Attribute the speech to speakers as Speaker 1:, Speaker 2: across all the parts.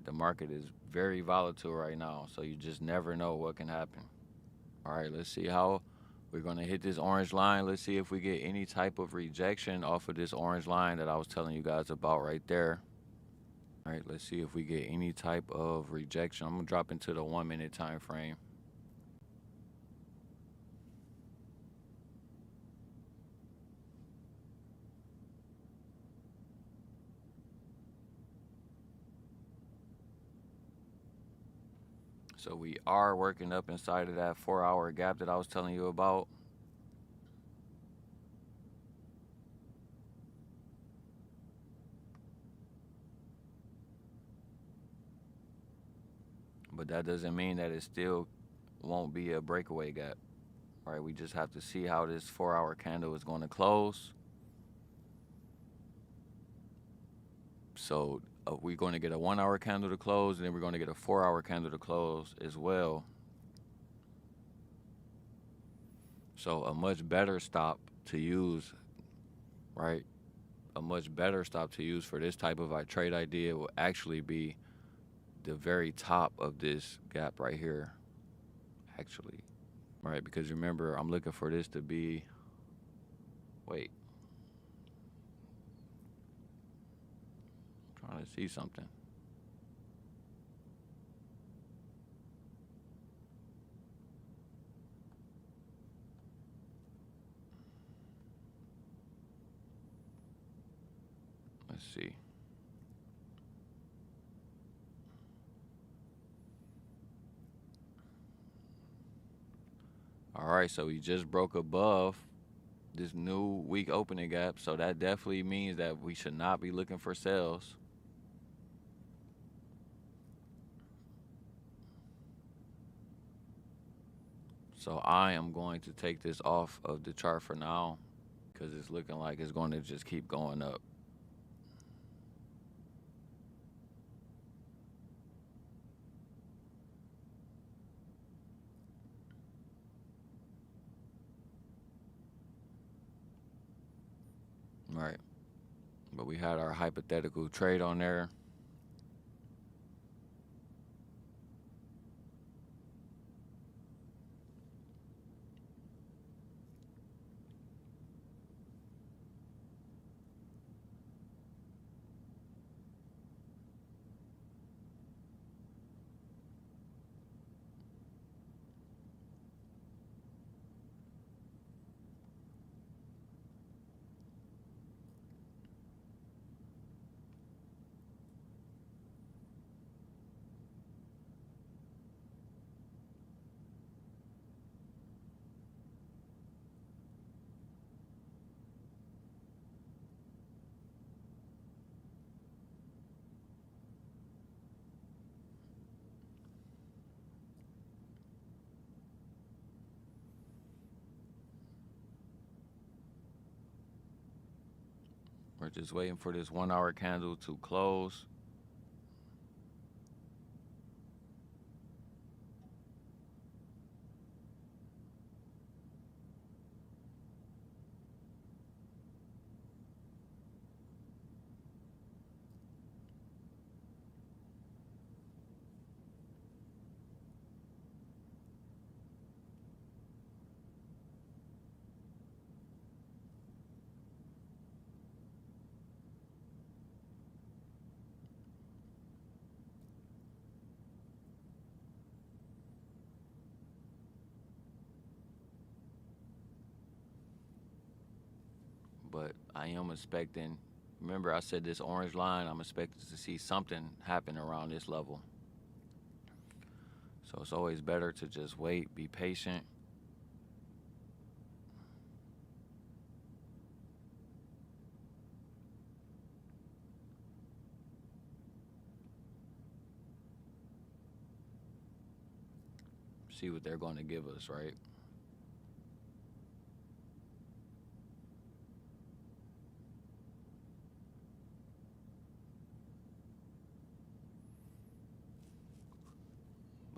Speaker 1: The market is very volatile right now, so you just never know what can happen. All right, let's see how we're going to hit this orange line. Let's see if we get any type of rejection off of this orange line that I was telling you guys about right there. All right, let's see if we get any type of rejection. I'm going to drop into the 1 minute time frame. So we are working up inside of that 4 hour gap that I was telling you about. But that doesn't mean that it still won't be a breakaway gap. Right? We just have to see how this 4 hour candle is going to close. So we're going to get a 1 hour candle to close, and then we're going to get a 4 hour candle to close as well. So a much better stop to use, right? A much better stop to use for this type of trade idea will actually be the very top of this gap right here, actually. Right? Because remember, I'm looking for this to be, wait, I'm trying to see something. Let's see. All right, so we just broke above this new week opening gap, so that definitely means that we should not be looking for sales. So I am going to take this off of the chart for now because it's looking like it's going to just keep going up. Right. But we had our hypothetical trade on there. We're just waiting for this 1 hour candle to close. But I am expecting, remember I said this orange line, I'm expecting to see something happen around this level. So it's always better to just wait, be patient. See what they're going to give us, right?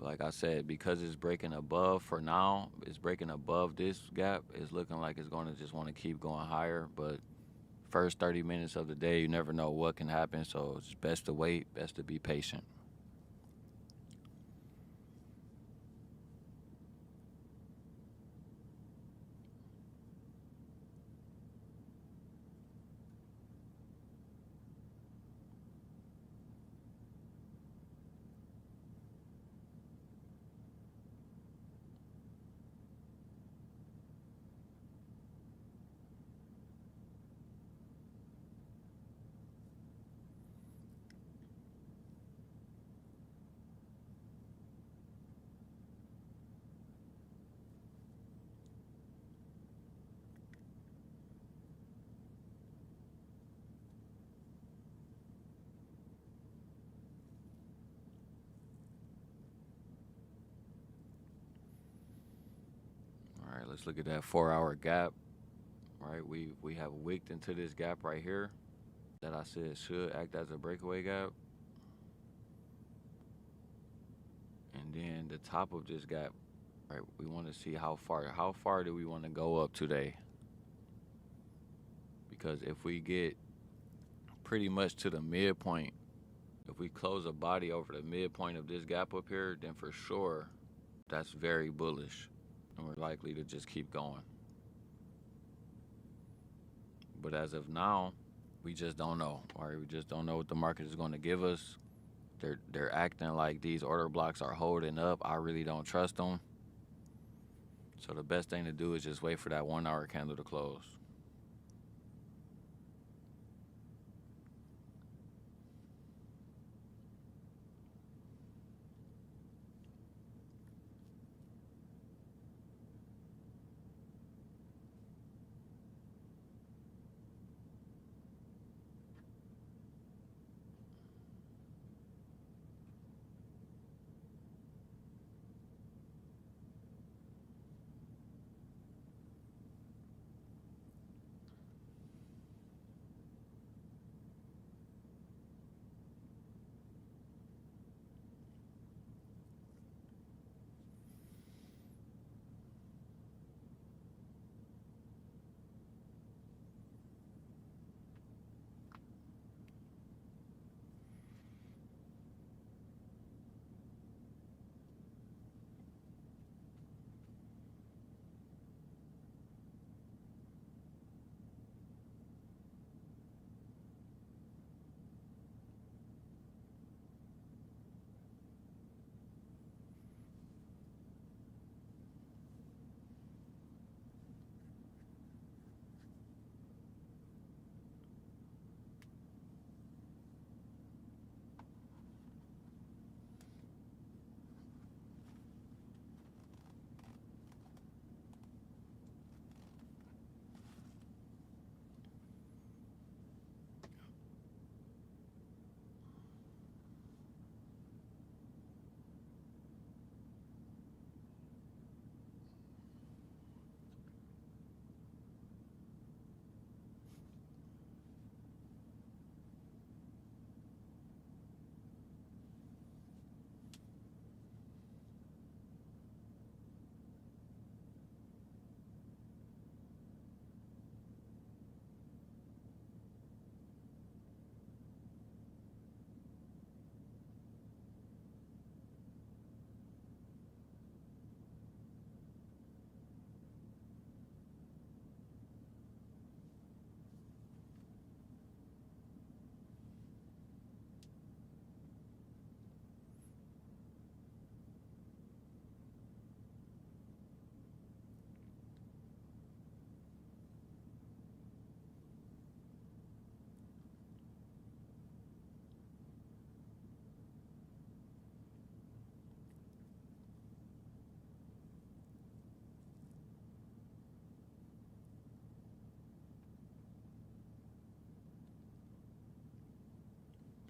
Speaker 1: Like I said, because it's breaking above for now, it's breaking above this gap. It's looking like it's going to just want to keep going higher. But first 30 minutes of the day, you never know what can happen. So it's best to wait, best to be patient. Let's look at that 4 hour gap, right? We have wicked into this gap right here that I said should act as a breakaway gap. And then the top of this gap, right? We want to see how far do we want to go up today? Because if we get pretty much to the midpoint, if we close a body over the midpoint of this gap up here, then for sure that's very bullish and we're likely to just keep going. But as of now, we just don't know, right? We just don't know what the market is going to give us. They're acting like these order blocks are holding up. I really don't trust them. So the best thing to do is just wait for that 1 hour candle to close.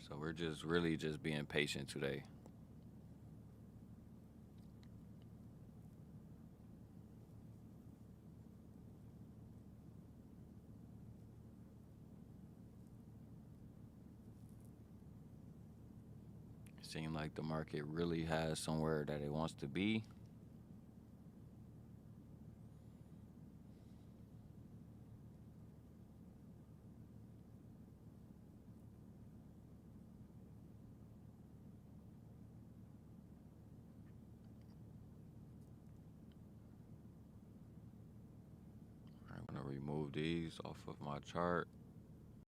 Speaker 1: So we're just really just being patient today. It seems like the market really has somewhere that it wants to be. I'm gonna remove these off of my chart.